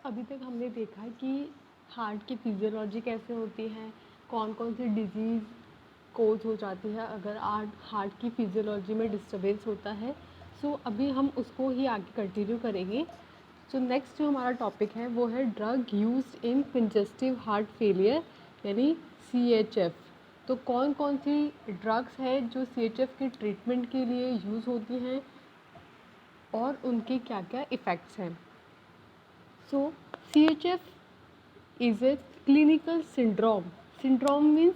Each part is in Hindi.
अभी तक हमने देखा कि हार्ट की फिजियोलॉजी कैसे होती है, कौन कौन सी डिजीज़ कोज हो जाती है अगर हार्ट की फिजियोलॉजी में डिस्टरबेंस होता है। अभी हम उसको ही आगे कंटिन्यू करेंगे। नेक्स्ट जो हमारा टॉपिक है वो है drug used in congestive heart failure यानी CHF। तो कौन कौन सी ड्रग्स हैं जो CHF के ट्रीटमेंट के लिए यूज़ होती हैं और उनके क्या क्या इफ़ेक्ट्स हैं। CHF is a clinical syndrome. Syndrome means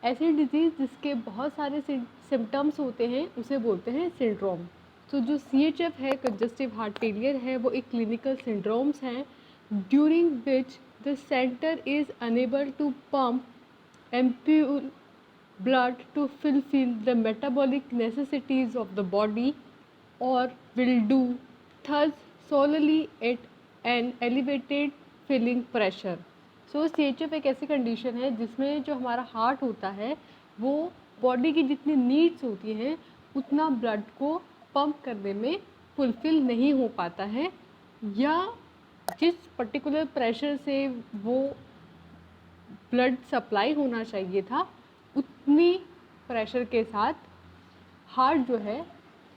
ऐसी डिजीज़ जिसके बहुत सारे सिम्टम्स होते हैं उसे बोलते हैं सिंड्रोम। जो CHF है, कंजस्टिव हार्ट फेलियर है, वो एक क्लिनिकल सिंड्रोम्स हैं during which the centre is unable to pump ample blood to fulfill the metabolic necessities of the body or will do thus solely at an elevated filling pressure। CHF एक ऐसी कंडीशन है जिसमें जो हमारा हार्ट होता है वो बॉडी की जितनी नीड्स होती हैं उतना ब्लड को पंप करने में फुलफ़िल नहीं हो पाता है, या जिस पर्टिकुलर प्रेशर से वो ब्लड सप्लाई होना चाहिए था उतनी प्रेशर के साथ हार्ट जो है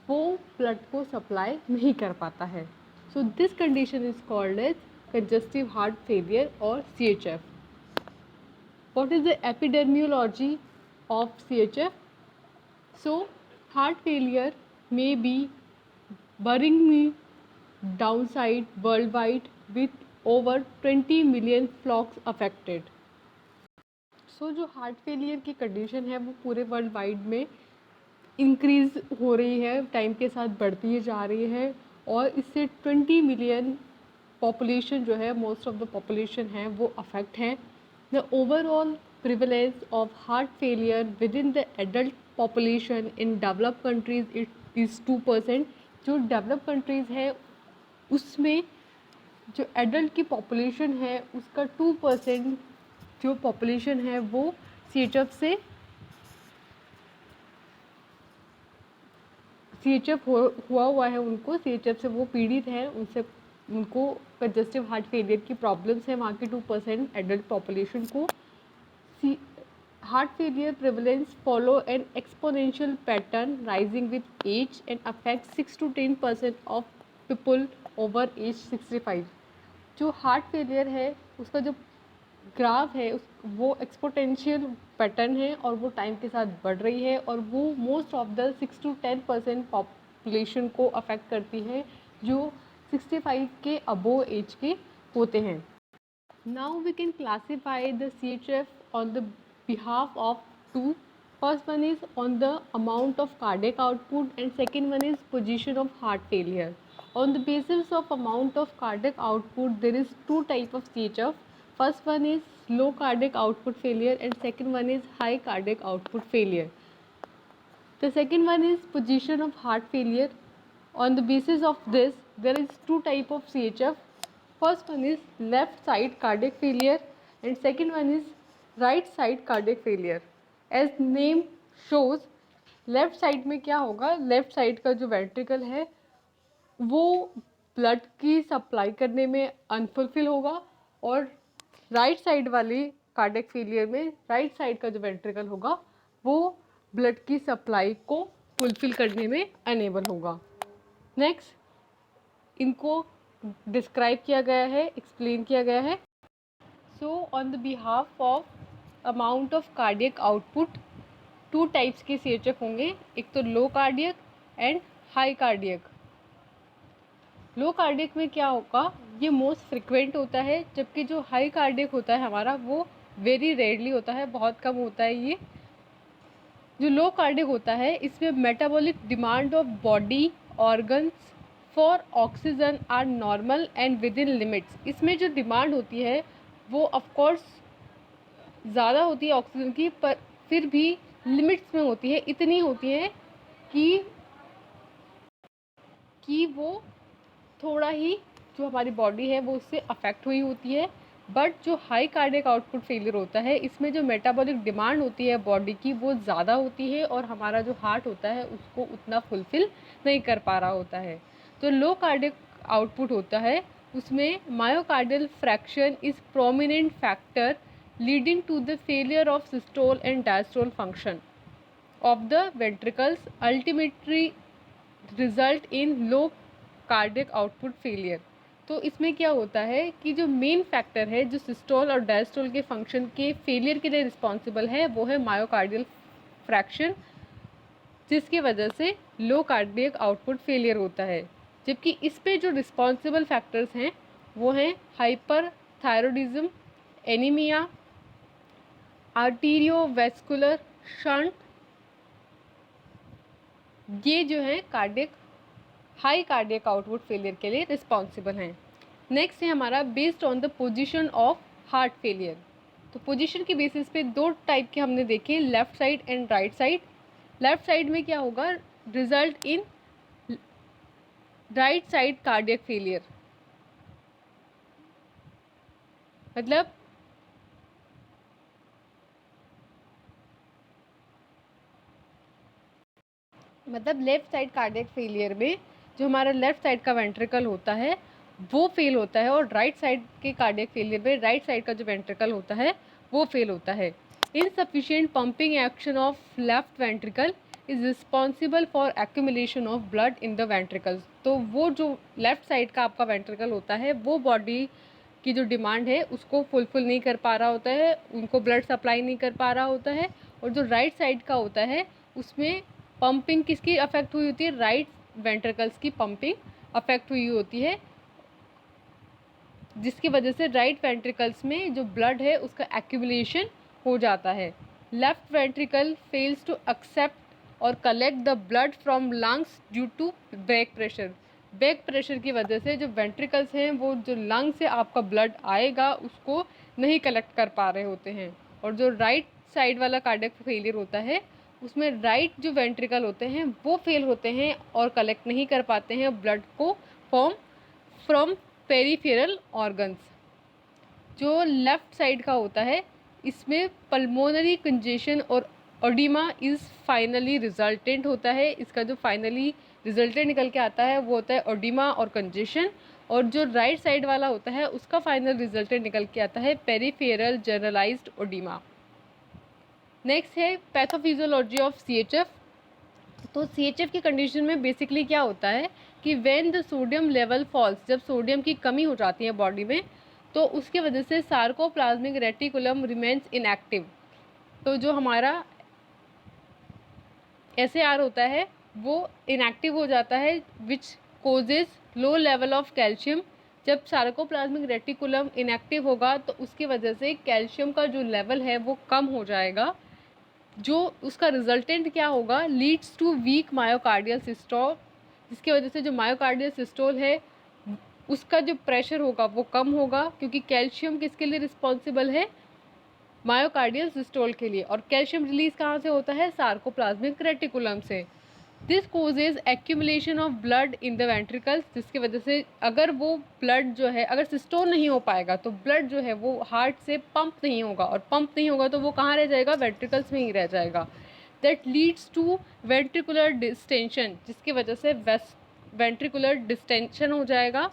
वो ब्लड को सप्लाई नहीं कर पाता है। This condition is called as congestive heart failure और CHF। What is the epidemiology of CHF? Heart failure may be bearing me downside worldwide with over 20 million flocks affected। जो हार्ट फेलियर की कंडीशन है वो पूरे वर्ल्ड वाइड में इंक्रीज़ हो रही है, टाइम के साथ बढ़ती जा रही है और इससे 20 मिलियन पॉपुलेशन जो है, मोस्ट ऑफ द पॉपुलेशन है वो अफेक्ट है। The overall prevalence of heart failure with in the adult population in developed countries it is 2%। जो डेवलप कंट्रीज़ है उसमें जो एडल्ट की पॉपुलेशन है उसका 2% जो पॉपुलेशन है वो CHF हुआ है, उनको CHF से वो पीड़ित हैं, उनको कंजस्टिव हार्ट फेलियर की प्रॉब्लम्स है वहाँ की 2% एडल्ट पॉपुलेशन को। Heart failure prevalence follow an exponential pattern rising with age and affect 6 to 10% of people over age 65। जो हार्ट फेलियर है उसका जो ग्राफ है वो एक्सपोनेंशियल पैटर्न है और वो टाइम के साथ बढ़ रही है और वो most of the 6 to 10% population को अफेक्ट करती है जो 65 के अबोव एज के होते हैं। Now we can classify the CHF on the behalf of two. First one is on the amount of cardiac output and second one is position of heart failure. On the basis of amount of cardiac output, there is two type of CHF. First one is low cardiac output failure and second one is high cardiac output failure. The second one is position of heart failure. On the basis of this, there is two type of CHF. First one is left side cardiac failure and second one is right side cardiac failure. As name shows, left side में क्या होगा, लेफ्ट साइड का जो वेंट्रिकल है वो ब्लड की सप्लाई करने में अनफुलफिल होगा और राइट साइड वाली कार्डियक फेलियर में राइट साइड का जो वेंट्रिकल होगा वो ब्लड की सप्लाई को फुलफिल करने में अनेबल होगा। नेक्स्ट इनको डिस्क्राइब किया गया है, एक्सप्लेन किया गया है। On the behalf of amount of cardiac output, two types के CHF होंगे, एक तो low cardiac and high cardiac. Low cardiac में क्या होगा, ये मोस्ट फ्रिक्वेंट होता है, जबकि जो हाई कार्डियक होता है हमारा वो वेरी रेयरली होता है, बहुत कम होता है। ये जो लो कार्डियक होता है इसमें metabolic demand of body organs for oxygen are normal and within limits. इसमें जो डिमांड होती है वो ऑफकोर्स ज़्यादा होती है ऑक्सीजन की, पर फिर भी लिमिट्स में होती है, इतनी होती है कि वो थोड़ा ही जो हमारी बॉडी है वो उससे अफेक्ट हुई होती है। बट जो हाई कार्डियक आउटपुट फेलियर होता है इसमें जो मेटाबॉलिक डिमांड होती है बॉडी की वो ज़्यादा होती है और हमारा जो हार्ट होता है उसको उतना फुलफ़िल नहीं कर पा रहा होता है। जो लो कार्डियक आउटपुट होता है उसमें myocardial fraction is prominent factor leading to the failure of systole and diastole function of the ventricles, ultimately result in low cardiac output failure. तो इसमें क्या होता है कि जो मेन फैक्टर है जो सिस्टोल और डायस्टोल के फंक्शन के फेलियर के लिए रिस्पॉन्सिबल है वो है मायोकार्डियल फ्रैक्शन, जिसकी वजह से लो कार्डियक आउटपुट फेलियर होता है। जबकि इस पे जो रिस्पॉन्सिबल फैक्टर्स हैं वो हैं हाइपर थायरॉइडिज्म, एनीमिया, आर्टीरियोवैस्कुलर शंट, ये जो है cardiac high cardiac output failure के लिए रिस्पॉन्सिबल हैं। नेक्स्ट है हमारा based on the position of heart failure. तो पोजीशन के बेसिस पे दो टाइप के हमने देखे, left side and right side. Left side में क्या होगा, result in right side cardiac failure, मतलब लेफ्ट साइड कार्डियक फेलियर में जो हमारा लेफ्ट साइड का वेंट्रिकल होता है वो फेल होता है, और राइट साइड के कार्डियक फेलियर में राइट साइड का जो वेंट्रिकल होता है वो फेल होता है। Insufficient pumping action of left ventricle is responsible for accumulation of blood in the ventricles. तो वो जो लेफ्ट साइड का आपका वेंट्रिकल होता है वो बॉडी की जो डिमांड है उसको फुलफिल नहीं कर पा रहा होता है, उनको ब्लड सप्लाई नहीं कर पा रहा होता है। और जो राइट साइड का होता है उसमें पंपिंग किसकी अफेक्ट हुई होती है, राइट वेंट्रिकल्स की पंपिंग अफेक्ट हुई होती है, जिसकी वजह से राइट वेंट्रिकल्स में जो ब्लड है उसका एक्यूमुलेशन हो जाता है। Left ventricle fails to accept और collect the blood from lungs due to back pressure. Back pressure की वजह से जो वेंट्रिकल्स हैं वो जो लंग से आपका ब्लड आएगा उसको नहीं कलेक्ट कर पा रहे होते हैं। और जो राइट साइड वाला कार्डियक फेलियर होता है उसमें राइट जो वेंट्रिकल होते हैं वो फेल होते हैं और कलेक्ट नहीं कर पाते हैं ब्लड को फ्रॉम पेरिफेरल ऑर्गन्स। जो लेफ्ट साइड का होता है इसमें पल्मोनरी कंजेशन और ओडिमा इज़ फाइनली रिजल्टेंट होता है। इसका जो फाइनली रिजल्टेंट निकल के आता है वो होता है ओडिमा और कंजेशन, और जो राइट साइड वाला होता है उसका फाइनल रिजल्टेंट निकल के आता है पेरिफेरल जनरलाइज्ड ओडिमा। नेक्स्ट है पैथोफिजियोलॉजी ऑफ CHF। तो CHF की कंडीशन में बेसिकली क्या होता है कि when the sodium level falls, जब सोडियम की कमी हो जाती है बॉडी में तो उसके वजह से सार्कोप्लाज्मिक रेटिकुलम रिमेन्स इनएक्टिव। तो जो हमारा SAR होता है वो इनएक्टिव हो जाता है, which causes low level of calcium. जब सार्कोप्लाज्मिक रेटिकुलम इनएक्टिव होगा तो उसकी वजह से कैल्शियम का जो लेवल है वो कम हो जाएगा, जो उसका रिजल्टेंट क्या होगा, leads to weak myocardial systole, जिसकी वजह से जो मायोकार्डियल सिस्टोल है उसका जो प्रेशर होगा वो कम होगा, क्योंकि कैल्शियम किसके लिए रिस्पॉन्सिबल है, मायोकार्डियल सिस्टोल के लिए। और कैल्शियम रिलीज कहाँ से होता है, सार्कोप्लाज्मिक रेटिकुलम से। This causes accumulation of blood in the ventricles, जिसकी वजह से अगर वो ब्लड जो है, अगर सिस्टोल नहीं हो पाएगा तो ब्लड जो है वो हार्ट से पंप नहीं होगा, और पंप नहीं होगा तो वो कहाँ रह जाएगा, वेंट्रिकल्स में ही रह जाएगा। That leads to ventricular distension, जिसकी वजह से वेंट्रिकुलर डिस्टेंशन हो जाएगा।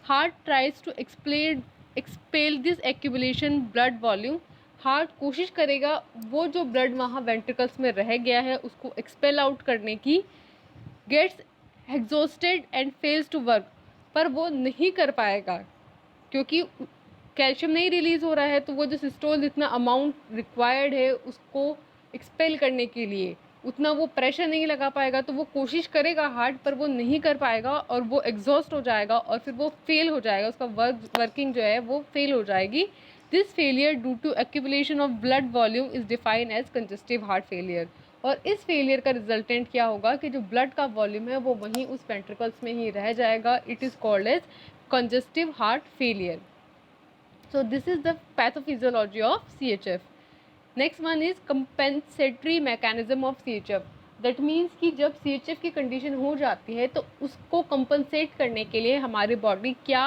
Heart tries to expel this accumulation blood volume, heart कोशिश करेगा वो जो ब्लड वहाँ वेंट्रिकल्स में रह गया है उसको एक्सपेल आउट करने की, gets exhausted and fails to work, पर वो नहीं कर पाएगा क्योंकि कैल्शियम नहीं रिलीज़ हो रहा है। तो वो जो सिस्टोल जितना अमाउंट रिक्वायर्ड है उसको एक्सपेल करने के लिए उतना वो प्रेशर नहीं लगा पाएगा, तो वो कोशिश करेगा हार्ट, पर वो नहीं कर पाएगा और वो एग्जॉस्ट हो जाएगा और फिर वो फेल हो जाएगा, उसका वर्किंग जो है वो फेल हो जाएगी। This failure due to accumulation of blood volume is defined as congestive heart failure. और इस फेलियर का रिजल्टेंट क्या होगा कि जो ब्लड का वॉल्यूम है वो वहीं उस वेंट्रिकल्स में ही रह जाएगा। It is called as congestive heart failure. So this is the pathophysiology of CHF. Next one is compensatory mechanism of CHF. That means कि जब CHF की कंडीशन हो जाती है तो उसको कंपनसेट करने के लिए हमारी बॉडी क्या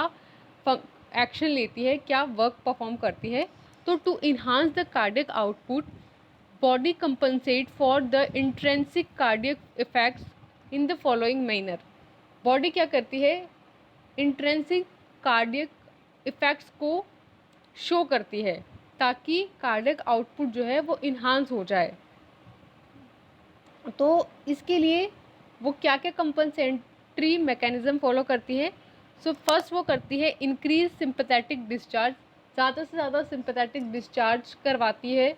एक्शन लेती है, क्या वर्क परफॉर्म करती है। तो to enhance the cardiac output body compensate for the intrinsic cardiac effects in the following manner. Body क्या करती है, इंट्रेंसिक कार्डियक इफ़ेक्ट्स को शो करती है ताकि कार्डियक आउटपुट जो है वो इन्हांस हो जाए। तो इसके लिए वो क्या क्या कंपनसेटरी मैकेनिज्म फॉलो करती है? सो फर्स्ट वो करती है इंक्रीज सिंपैथेटिक डिस्चार्ज, ज़्यादा से ज़्यादा सिंपैथेटिक डिस्चार्ज करवाती है।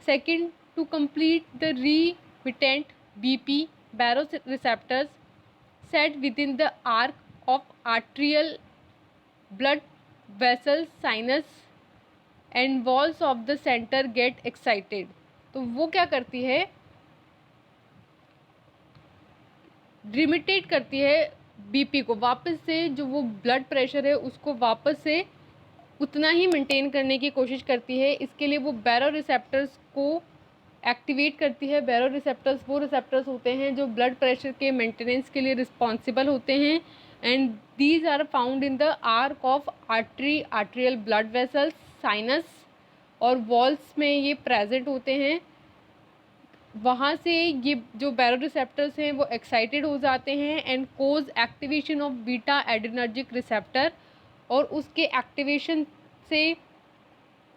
Second, to complete the remittent BP baroreceptors set within the arc of arterial blood vessels sinus and walls of the center get excited. तो वो क्या करती है, रिमिटेट करती है बीपी को, वापस से जो वो ब्लड प्रेशर है उसको वापस से उतना ही मेंटेन करने की कोशिश करती है। इसके लिए वो बैरो रिसेप्टर्स को एक्टिवेट करती है। बैरो रिसेप्टर्स वो रिसेप्टर्स होते हैं जो ब्लड प्रेशर के मेंटेनेंस के लिए रिस्पॉन्सिबल होते हैं and these are found in the arc of arterial blood vessels, sinus और वॉल्स में ये प्रेजेंट होते हैं। वहाँ से ये जो बैरो रिसेप्टर्स हैं वो एक्साइटेड हो जाते हैं and cause activation of beta adrenergic receptor, और उसके एक्टिवेशन से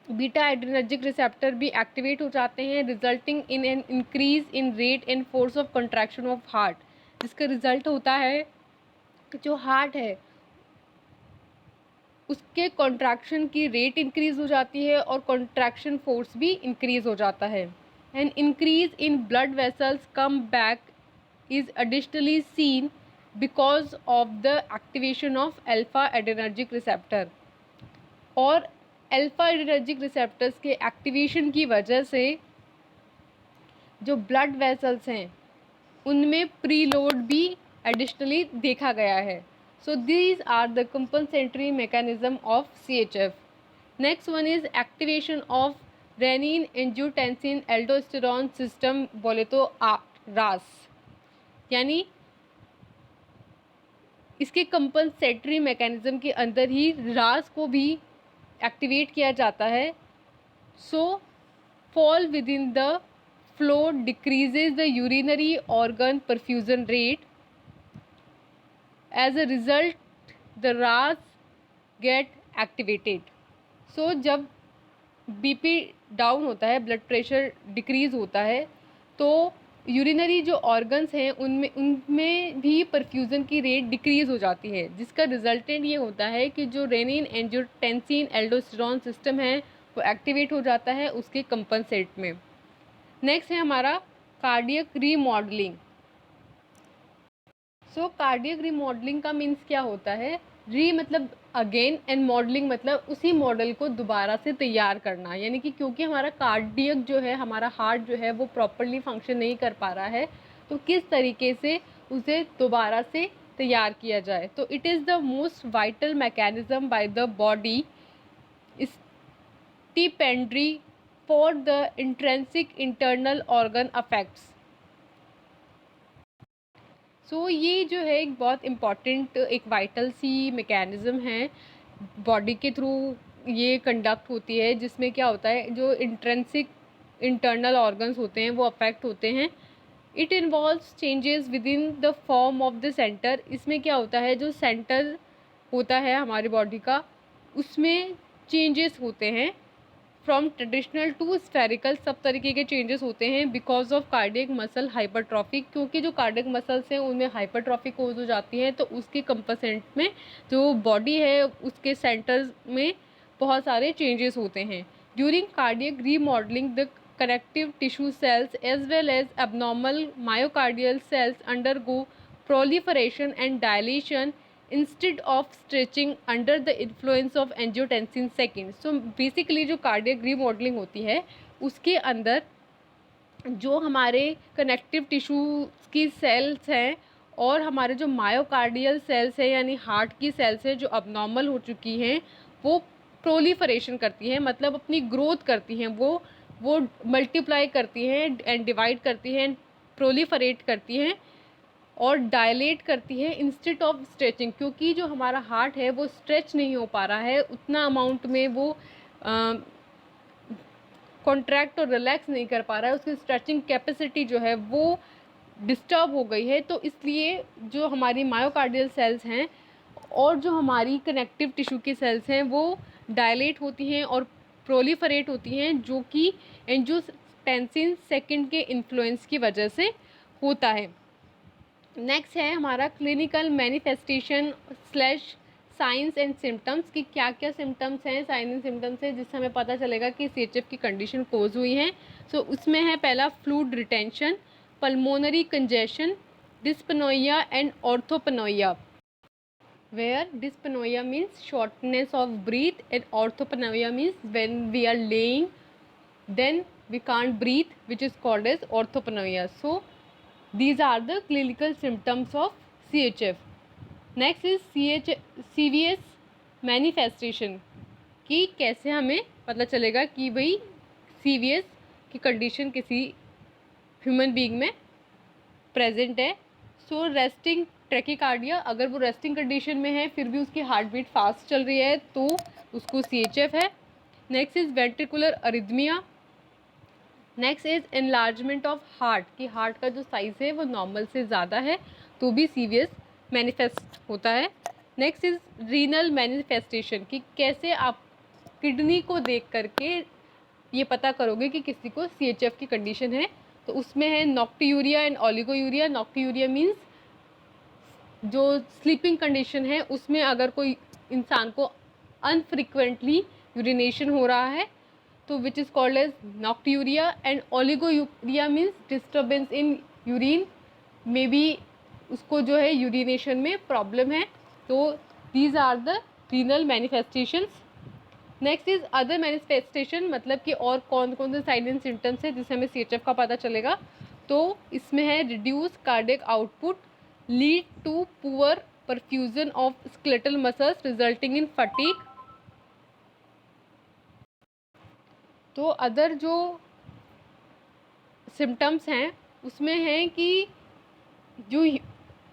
बीटा एड्रेनर्जिक रिसेप्टर भी एक्टिवेट हो जाते हैं, resulting in an increase in rate and force of contraction of heart, जिसका रिजल्ट होता है कि जो हार्ट है उसके कॉन्ट्रैक्शन की रेट इंक्रीज हो जाती है और कॉन्ट्रैक्शन फोर्स भी इंक्रीज हो जाता है। N increase in blood vessels come back is additionally seen because of the activation of alpha adrenergic receptor, और अल्फा एड्रेनर्जिक रिसेप्टर्स के एक्टिवेशन की वजह से जो ब्लड वेसल्स हैं उनमें प्रीलोड भी एडिशनली देखा गया है। So these are the compensatory mechanism of CHF। Next one is activation of renin angiotensin aldosterone system, बोले तो रास, यानी इसके कंपनसेटरी मैकेनिज्म के अंदर ही रास को भी एक्टिवेट किया जाता है। So fall within the flow decreases the urinary organ perfusion rate, as a result the RAAS get activated. So जब बीपी डाउन होता है, ब्लड प्रेशर डिक्रीज होता है, तो यूरिनरी जो ऑर्गन्स हैं उनमें भी परफ्यूज़न की रेट डिक्रीज़ हो जाती है, जिसका रिजल्टेंट ये होता है कि जो रेनिन एंजियोटेंसिन एल्डोस्टेरॉन सिस्टम है वो एक्टिवेट हो जाता है उसके कंपनसेट में। नेक्स्ट है हमारा कार्डियक रीमॉडलिंग। सो कार्डियक रीमॉडलिंग का मीन्स क्या होता है? री मतलब अगेन एंड मॉडलिंग मतलब उसी मॉडल को दोबारा से तैयार करना, यानी कि क्योंकि हमारा कार्डियक जो है, हमारा हार्ट जो है वो प्रॉपरली फंक्शन नहीं कर पा रहा है, तो किस तरीके से उसे दोबारा से तैयार किया जाए। तो it is the most vital mechanism by the body stipendiary for the intrinsic internal organ affects. So ये जो है एक बहुत इम्पॉर्टेंट एक वाइटल सी मैकेनिज़्म है, बॉडी के थ्रू ये कंडक्ट होती है, जिसमें क्या होता है जो इंट्रेंसिक इंटरनल ऑर्गन्स होते हैं वो अफेक्ट होते हैं। It involves changes with in the form of the centre. इसमें क्या होता है, जो सेंटर होता है हमारी बॉडी का उसमें चेंजेस होते हैं, फ्रॉम ट्रेडिशनल टू स्फेरिकल, सब तरीके के चेंजेस होते हैं because of cardiac muscle hypertrophy, क्योंकि जो कार्डियक मसल्स हैं उनमें हाइपरट्रॉफी कोज हो जाती है, तो उसके कंपोनेंट में जो बॉडी है उसके सेंटर्स में बहुत सारे चेंजेस होते हैं। During cardiac remodelling the connective tissue cells as well as abnormal myocardial cells undergo proliferation and dilation instead of stretching under the influence of angiotensin second. So basically जो कार्डियक रीमॉडलिंग होती है उसके अंदर जो हमारे कनेक्टिव टिश्यूज़ की सेल्स हैं और हमारे जो मायोकार्डियल सेल्स हैं यानी हार्ट की सेल्स हैं जो अबनॉर्मल हो चुकी हैं, वो प्रोलिफरेशन करती हैं, मतलब अपनी ग्रोथ करती हैं, वो मल्टीप्लाई करती हैं एंड डिवाइड करती हैं एंड प्रोलिफरेट करती हैं और डायलेट करती है इंस्टेड ऑफ स्ट्रेचिंग, क्योंकि जो हमारा हार्ट है वो स्ट्रेच नहीं हो पा रहा है उतना अमाउंट में, वो कॉन्ट्रैक्ट और रिलैक्स नहीं कर पा रहा है, उसकी स्ट्रेचिंग कैपेसिटी जो है वो डिस्टर्ब हो गई है। तो इसलिए जो हमारी मायोकार्डियल सेल्स हैं और जो हमारी कनेक्टिव टिश्यू की सेल्स हैं वो डायलेट होती हैं और प्रोलिफरेट होती हैं, जो कि एंजियोटेंसिन सेकंड के इन्फ्लुएंस की वजह से होता है। नेक्स्ट है हमारा clinical manifestation slash science and symptoms, कि क्या क्या सिम्टम्स हैं, साइन एंड सिम्टम्स हैं जिससे हमें पता चलेगा कि CHF की कंडीशन कोज हुई है। सो उसमें है पहला fluid retention, pulmonary congestion, dyspnoea and orthopnoea, where dyspnea means shortness of breath and orthopnea means when we are laying then we can't breathe, which is called as orthopnea. So these are the clinical symptoms of CHF. Next is CVS manifestation, कि कैसे हमें पता चलेगा कि भाई CVS की कंडीशन किसी ह्यूमन बीइंग में प्रेजेंट है। सो रेस्टिंग ट्रैकीकार्डिया, अगर वो रेस्टिंग कंडीशन में है फिर भी उसकी हार्ट बीट फास्ट चल रही है तो उसको CHF है। Next is ventricular arrhythmia. Next is enlargement of heart, कि हार्ट का जो साइज़ है वो नॉर्मल से ज़्यादा है तो भी CVS मैनिफेस्ट होता है। नेक्स्ट इज रीनल मैनिफेस्टेशन, कि कैसे आप किडनी को देख करके ये पता करोगे कि किसी को CHF की कंडीशन है। तो उसमें है नॉक्टियूरिया एंड ओलिगोयूरिया। नॉक्टियूरिया मीन्स जो स्लीपिंग कंडीशन है उसमें अगर कोई इंसान को अनफ्रीक्वेंटली यूरिनेशन हो रहा है तो which is called as nocturia. And oliguria means disturbance in urine, may be उसको जो है यूरिनेशन में प्रॉब्लम है। तो these are the renal manifestations. Next is other manifestation, मतलब कि और कौन कौन से साइन एंड सिम्टम्स हैं जिससे हमें CHF का पता चलेगा। तो इसमें है reduce cardiac output, lead to poor perfusion of skeletal muscles resulting in fatigue. तो अदर जो सिम्टम्स हैं उसमें हैं कि जो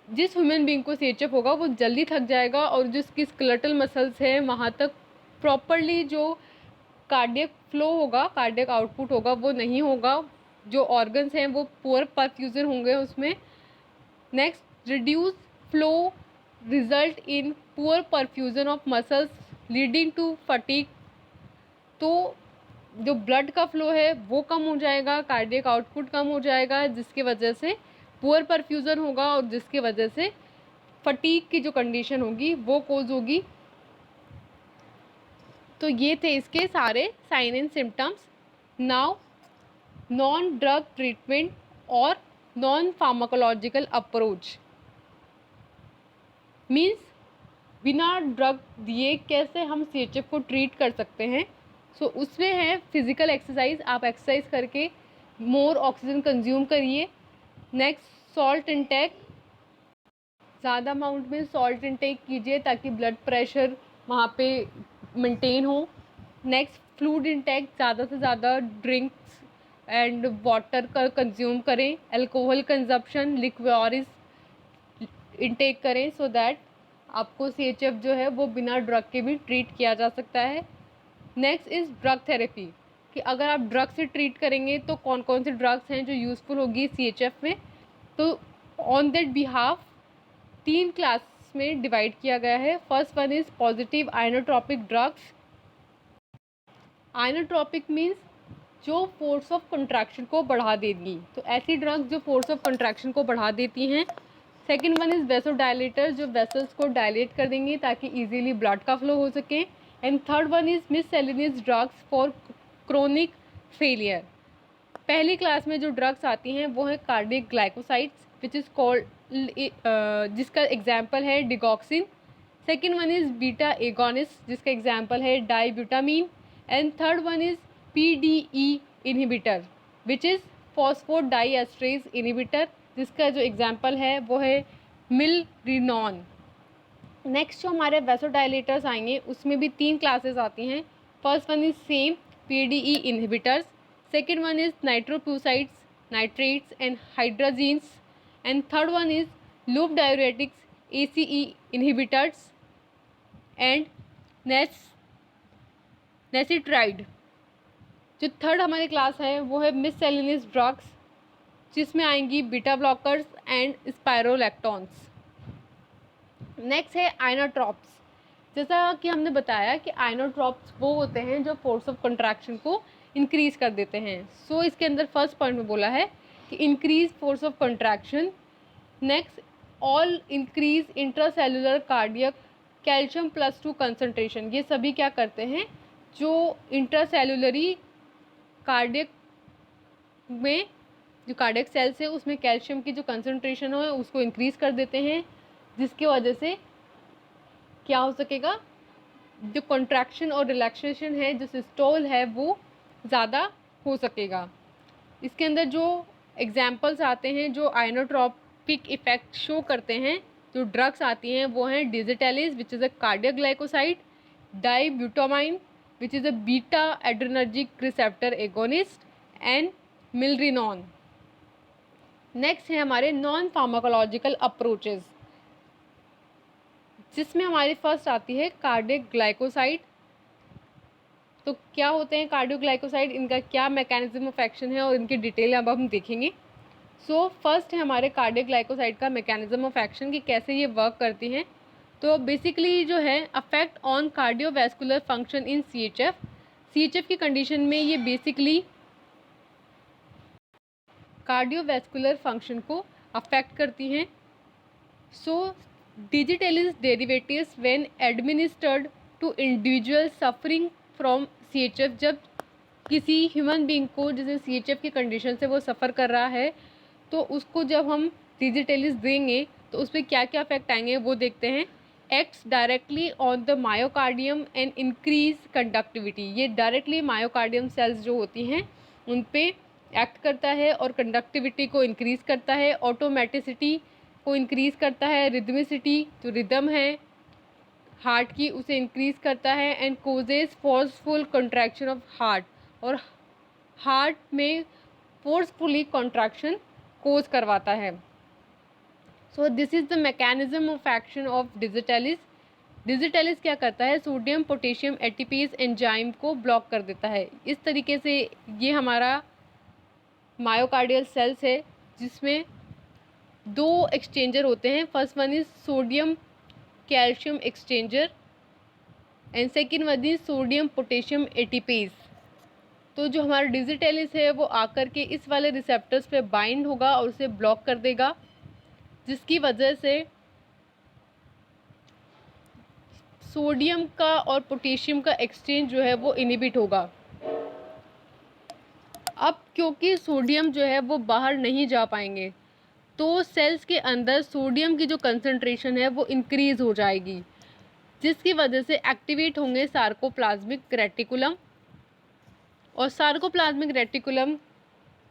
जिस ह्यूमन बीइंग को CHF होगा वो जल्दी थक जाएगा और जिसकी स्केलेटल मसल्स हैं वहाँ तक प्रॉपरली जो कार्डियक फ्लो होगा, कार्डियक आउटपुट होगा वो नहीं होगा, जो ऑर्गन्स हैं वो पुअर परफ्यूजन होंगे उसमें। Next reduce flow result in poor perfusion of muscles leading to fatigue, तो जो ब्लड का फ्लो है वो कम हो जाएगा, कार्डियक आउटपुट कम हो जाएगा, जिसकी वजह से पुअर परफ्यूजन होगा और जिसकी वजह से फटीग की जो कंडीशन होगी वो कोज होगी। तो ये थे इसके सारे sign and symptoms. Now non drug treatment और नॉन फार्माकोलॉजिकल अप्रोच मीन्स बिना ड्रग दिए कैसे हम CHF को ट्रीट कर सकते हैं। सो उसमें है फिजिकल एक्सरसाइज, आप एक्सरसाइज करके मोर ऑक्सीजन कंज्यूम करिए। नेक्स्ट सॉल्ट इंटेक, ज़्यादा अमाउंट में सॉल्ट इंटेक कीजिए ताकि ब्लड प्रेशर वहाँ पे मेंटेन हो। नेक्स्ट फ्लूइड इंटेक, ज़्यादा से ज़्यादा ड्रिंक्स एंड वाटर का कंज्यूम करें। अल्कोहल कंजप्शन, लिक्वियोरिस इंटेक करें सो दैट आपको CHF जो है वो बिना ड्रग के भी ट्रीट किया जा सकता है। नेक्स्ट इज़ ड्रग थेरेपी, कि अगर आप ड्रग से ट्रीट करेंगे तो कौन कौन से ड्रग्स हैं जो यूज़फुल होगी CHF में। तो ऑन दैट बिहाफ 3 क्लास में डिवाइड किया गया है। First one is positive inotropic drugs. Inotropic means जो फोर्स ऑफ कंट्रैक्शन को बढ़ा देंगी, तो ऐसी ड्रग्स जो फोर्स ऑफ कंट्रैक्शन को बढ़ा देती हैं। सेकेंड वन इज़ वेसोडाइलेटर, जो वेसल्स को डायलेट कर देंगी ताकि इजीली ब्लड का फ्लो हो सके। And third one is miscellaneous drugs for chronic failure. पहली क्लास में जो ड्रग्स आती हैं वो है cardiac glycosides which is called, जिसका एग्जाम्पल है digoxin. Second one is beta agonist जिसका एग्जाम्पल है dobutamine. And third one is PDE inhibitor which is phosphodiesterase inhibitor जिसका जो एग्जाम्पल है वो है मिलरिनॉन। नेक्स्ट जो हमारे वेसोडाइलेटर्स आएंगे उसमें भी 3 क्लासेस आती हैं। First one is same PDE inhibitors, second one is nitroprussides, nitrates and hydrazines, and third one is loop diuretics ACE inhibitors and nesiritide. जो थर्ड हमारी क्लास है वो है मिससेलेनियस ड्रग्स जिसमें आएंगी बीटा ब्लॉकर्स एंड स्पायरोलैक्टॉन्स। नेक्स्ट है आइनोट्रॉप्स। जैसा कि हमने बताया कि आइनोट्रॉप्स वो होते हैं जो फोर्स ऑफ कंट्रैक्शन को इंक्रीज कर देते हैं। सो इसके अंदर फर्स्ट पॉइंट में बोला है कि increase force of contraction. Next, all increase intracellular cardiac calcium +2 concentration. ये सभी क्या करते हैं, जो इंट्रासेलुलरी कार्डियक में जो कार्डियक सेल्स है उसमें कैल्शियम की जो कंसंट्रेशन है उसको इंक्रीज कर देते हैं, जिसकी वजह से क्या हो सकेगा, जो कॉन्ट्रैक्शन और रिलैक्सेशन है, जो सिस्टोल है, वो ज़्यादा हो सकेगा। इसके अंदर जो एग्जाम्पल्स आते हैं जो आइनोट्रॉपिक इफेक्ट शो करते हैं, जो ड्रग्स आती हैं वो हैं digitalis which is a cardiac glycoside, dobutamine which is a beta adrenergic receptor agonist and milrinone. Next है हमारे नॉन फार्माकोलॉजिकल अप्रोचेस, जिसमें हमारी फर्स्ट आती है कार्डियक ग्लाइकोसाइड। तो क्या होते हैं कार्डियो ग्लाइकोसाइड, इनका क्या मैकेनिज्म ऑफ एक्शन है और इनकी डिटेल अब हम देखेंगे। सो फर्स्ट है हमारे कार्डियो ग्लाइकोसाइड का मैकेनिज्म ऑफ एक्शन कि कैसे ये वर्क करती हैं। तो बेसिकली जो है affect on cardiovascular function in CHF की कंडीशन में ये बेसिकली कार्डियोवैस्कुलर फंक्शन को अफेक्ट करती हैं। So digitalis derivatives when administered to individual suffering from CHF, जब किसी ह्यूमन बीइंग को जैसे CHF की कंडीशन से वो सफ़र कर रहा है तो उसको जब हम डिजिटेलिस देंगे तो उस पर क्या क्या इफेक्ट आएंगे वो देखते हैं। Acts directly on the myocardium and increase conductivity. ये डायरेक्टली मायोकार्डियम सेल्स जो होती हैं उन पे एक्ट करता है और कंडक्टिविटी को इंक्रीज़ करता है, ऑटोमेटिसिटी को इंक्रीज़ करता है, रिदमिसिटी जो रिदम है हार्ट की उसे इंक्रीज़ करता है, and causes forceful contraction of heart, और हार्ट में फोर्सफुली कॉन्ट्रैक्शन कोज करवाता है। So this is the mechanism of action of digitalis. Digitalis क्या करता है, सोडियम पोटेशियम एटीपीज एंजाइम को ब्लॉक कर देता है। इस तरीके से ये हमारा मायोकार्डियल सेल्स है जिसमें दो एक्सचेंजर होते हैं। First one is sodium calcium exchanger and second one is sodium potassium ATPs. तो जो हमारा डिजिटेलिस है वो आकर के इस वाले रिसेप्टर्स पे बाइंड होगा और उसे ब्लॉक कर देगा, जिसकी वजह से सोडियम का और पोटेशियम का एक्सचेंज जो है वो इनिबिट होगा। अब क्योंकि सोडियम जो है वो बाहर नहीं जा पाएंगे तो सेल्स के अंदर सोडियम की जो कंसंट्रेशन है वो इंक्रीज़ हो जाएगी, जिसकी वजह से एक्टिवेट होंगे सार्कोप्लाज्मिक रेटिकुलम, और सार्कोप्लाज्मिक रेटिकुलम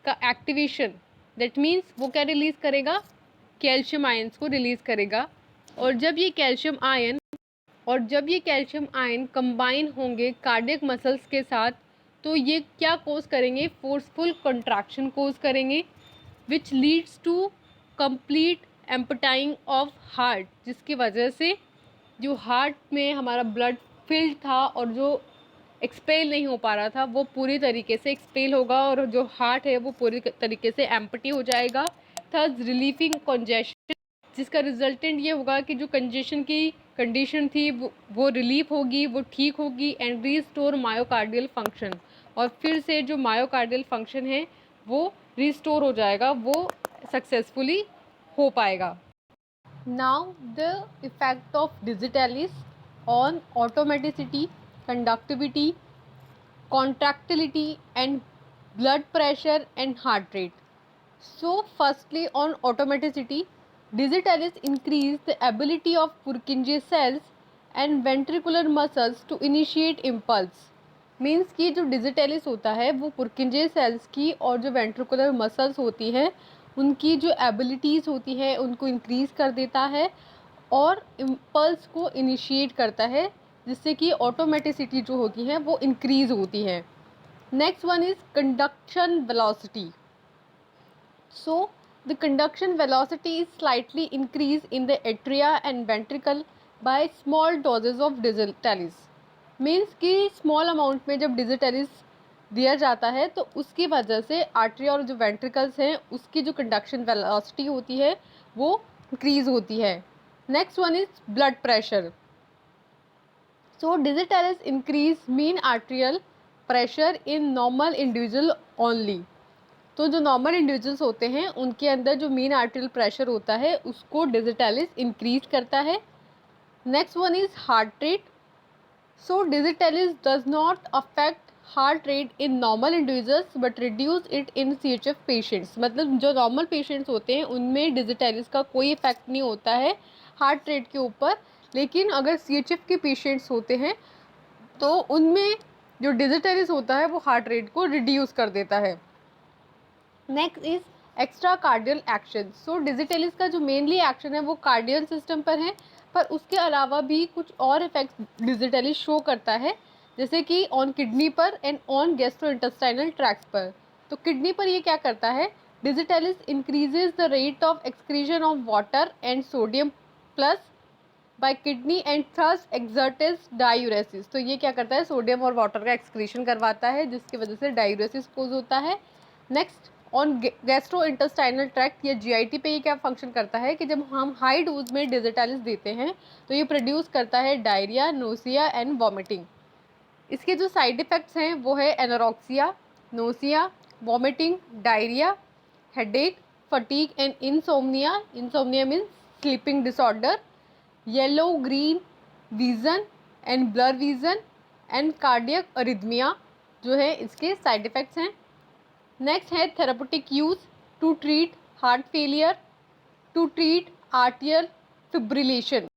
का एक्टिवेशन दैट मीन्स वो क्या रिलीज़ करेगा, कैल्शियम आयंस को रिलीज़ करेगा। और जब ये कैल्शियम आयन कंबाइन होंगे कार्डियक मसल्स के साथ तो ये क्या कोज करेंगे, फोर्सफुल कंट्रैक्शन कोज करेंगे which leads to complete emptying of heart, जिसकी वजह से जो हार्ट में हमारा ब्लड फिल्ड था और जो एक्सपेल नहीं हो पा रहा था वो पूरी तरीके से एक्सपेल होगा और जो हार्ट है वो पूरी तरीके से एम्पटी हो जाएगा, थस रिलीफिंग कंजेशन, जिसका रिजल्टेंट ये होगा कि जो कंजेशन की कंडीशन थी वो रिलीफ होगी, वो ठीक होगी एंड रिस्टोर मायोकार्डियल फंक्शन, और फिर से जो मायोकार्डियल फंक्शन है वो रिस्टोर हो जाएगा, वो सक्सेसफुली हो पाएगा। Now the effect of digitalis on automaticity, conductivity, contractility and blood pressure and heart rate. So firstly on automaticity, digitalis increase the ability of Purkinje cells and ventricular muscles to initiate impulse. Means कि जो डिजिटेलिस होता है वो पुरकिंजे सेल्स की और जो वेंट्रिकुलर मसल्स होती हैं उनकी जो एबिलिटीज़ होती है उनको इंक्रीज़ कर देता है और इम्पल्स को इनिशिएट करता है, जिससे कि ऑटोमेटिसिटी जो होती है वो इंक्रीज़ होती है। Next one is conduction velocity. So the conduction velocity is slightly increase in the atria and ventricle by small doses of digitalis. Means कि स्मॉल अमाउंट में जब डिजिटेलिस दिया जाता है तो उसकी वजह से आर्ट्रिया और जो वेंट्रिकल्स हैं उसकी जो कंडक्शन वेलोसिटी होती है वो इंक्रीज़ होती है। Next one is blood pressure. So digitalis increase mean arterial pressure in normal individual only. तो जो नॉर्मल इंडिविजुअल्स होते हैं उनके अंदर जो मीन आर्टेरियल प्रेशर होता है उसको डिजिटालिस इंक्रीज करता है. Next one is heart rate. So digitalis does not affect heart rate in normal individuals but reduce it in CHF patients. मतलब जो नॉर्मल पेशेंट्स होते हैं उनमें डिजिटालिस का कोई इफेक्ट नहीं होता है हार्ट रेट के ऊपर, लेकिन अगर CHF के पेशेंट्स होते हैं तो उनमें जो डिजिटालिस होता है वो हार्ट रेट को रिड्यूस कर देता है. Next is extra cardial action. So digitalis का जो मेनली एक्शन है वो कार्डियल सिस्टम पर है, पर उसके अलावा भी कुछ और इफेक्ट्स डिजिटालिस शो करता है, जैसे कि ऑन किडनी पर एंड ऑन गैस्ट्रोइंटेस्टाइनल ट्रैक्ट पर. तो किडनी पर ये क्या करता है, digitalis increases the rate of excretion of water and sodium plus by kidney and thus exerts diuresis. तो ये क्या करता है, सोडियम और वाटर का एक्सक्रीशन करवाता है जिसकी वजह से डायूरेसिस कोज होता है. Next on gastro intestinal tract या GIT पे ये क्या फंक्शन करता है कि जब हम हाई डोज में डिजिटालिस देते हैं तो ये प्रोड्यूस करता है डायरिया, नोसिया एंड वॉमिटिंग. इसके जो साइड इफ़ेक्ट्स हैं वो है anorexia, nausea, vomiting, diarrhoea, headache, fatigue and insomnia. Insomnia means sleeping disorder, yellow green vision and blur vision and cardiac arrhythmia जो है इसके साइड इफ़ेक्ट्स हैं. नेक्स्ट है therapeutic use to treat heart failure, to treat atrial fibrillation.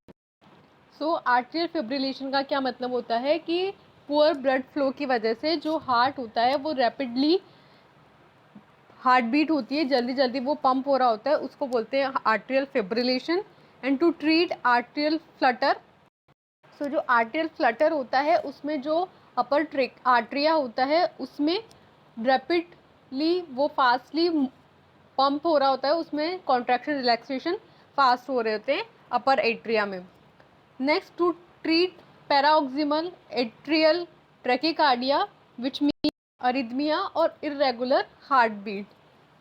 So atrial fibrillation का क्या मतलब होता है कि पुअर ब्लड फ्लो की वजह से जो हार्ट होता है वो रैपिडली हार्ट बीट होती है, जल्दी जल्दी वो पंप हो रहा होता है, उसको बोलते हैं atrial fibrillation. And to treat atrial flutter. So जो आर्टियल फ्लटर होता है उसमें जो अपर ट्रेक आर्ट्रिया होता है उसमें रैपिडली वो फास्टली पंप हो रहा होता है, उसमें कॉन्ट्रैक्शन रिलैक्सेशन फास्ट हो रहे होते हैं अपर एट्रिया में. Next to treat paroxysmal atrial tachycardia which mean arrhythmia और irregular heartbeat.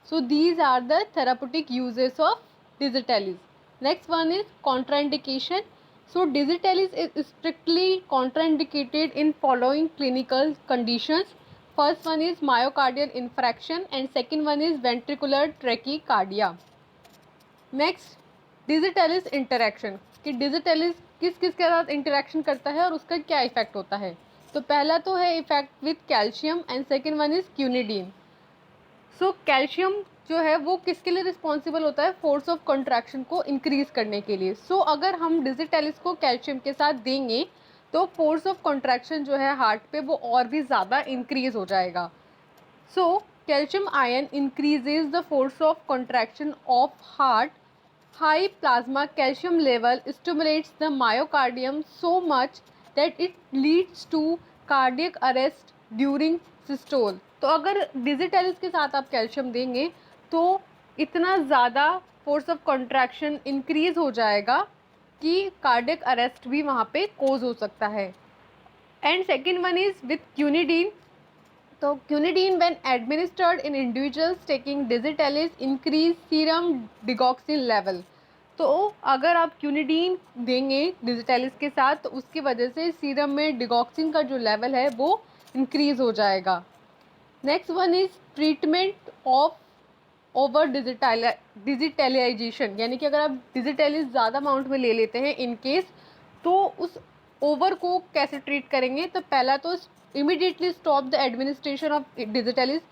So these are the therapeutic uses of digitalis. Next one is contraindication. So digitalis is strictly contraindicated in following clinical conditions. First one is myocardial infarction and second one is ventricular tachycardia. Next, digitalis interaction कि digitalis किस किस के साथ इंटरेक्शन करता है और उसका क्या इफेक्ट होता है. तो पहला तो है effect with calcium and second one is quinidine. So calcium जो है वो किसके लिए रिस्पॉन्सिबल होता है, फोर्स ऑफ कंट्रैक्शन को इंक्रीज करने के लिए. सो अगर हम डिजिटालिस को कैल्शियम के साथ देंगे तो फोर्स ऑफ कंट्रैक्शन जो है हार्ट पे वो और भी ज़्यादा इंक्रीज हो जाएगा. So calcium ion increases the force of contraction of heart. High plasma calcium level stimulates the myocardium so much that it leads to cardiac arrest during systole. तो अगर डिजिटालिस के साथ आप कैल्शियम देंगे तो इतना ज़्यादा फोर्स ऑफ कंट्रैक्शन इंक्रीज हो जाएगा कि कार्डियक अरेस्ट भी वहाँ पे कोज हो सकता है. And second one is with quinidine. तो quinidine when administered in individuals taking digitalis increase serum digoxin level. तो अगर आप क्यूनिडीन देंगे डिजिटालिस के साथ तो उसकी वजह से सीरम में डिगॉक्सिन का जो लेवल है वो इंक्रीज हो जाएगा. Next one is treatment of over digitalization. यानी कि अगर आप डिजिटालिस ज़्यादा अमाउंट में ले लेते हैं इन केस, तो उस ओवर को कैसे ट्रीट करेंगे. तो पहला तो immediately stop the administration of digitalis.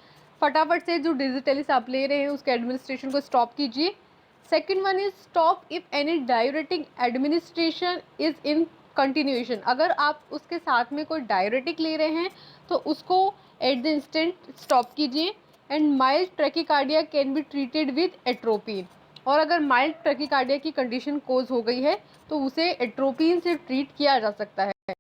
फटाफट से जो डिजिटालिस आप ले रहे हैं उसके एडमिनिस्ट्रेशन को स्टॉप कीजिए. Second one is stop if any diuretic administration is in continuation. अगर आप उसके साथ में कोई डायूरेटिक ले रहे हैं तो उसको एट द इंस्टेंट स्टॉप कीजिए. And mild ट्रैकिकार्डिया can be treated with atropine. और अगर माइल्ड ट्रैकिकार्डिया की कंडीशन कोज हो गई है तो उसे एट्रोपिन से ट्रीट किया जा सकता है.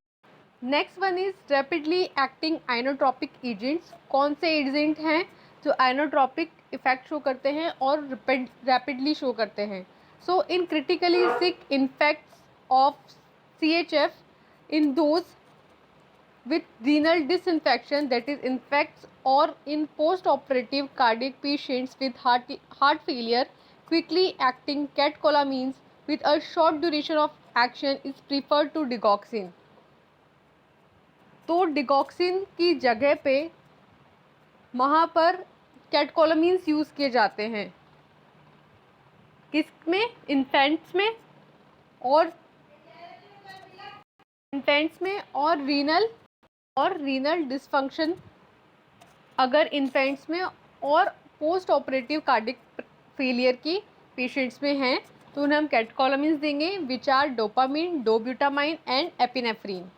Next one is rapidly acting inotropic agents. कौन से एजेंट हैं जो आइनोट्रॉपिक इफेक्ट शो करते हैं और रैपिडली शो करते हैं. So in critically sick infants of CHF, in those with renal disinfection, that is infects, or in post-operative cardiac patients with heart failure, quickly acting catecholamines with a short duration of action is preferred to digoxin. तो डिगॉक्सिन की जगह पे वहाँ पर कैटकोलामीन्स यूज़ किए जाते हैं, किसमें? इन्फेंट्स में और रीनल डिसफंक्शन अगर इन्फेंट्स में और पोस्ट ऑपरेटिव कार्डियक फेलियर की पेशेंट्स में हैं तो उन्हें हम कैटकोलामीन्स देंगे which are dopamine, dobutamine and epinephrine.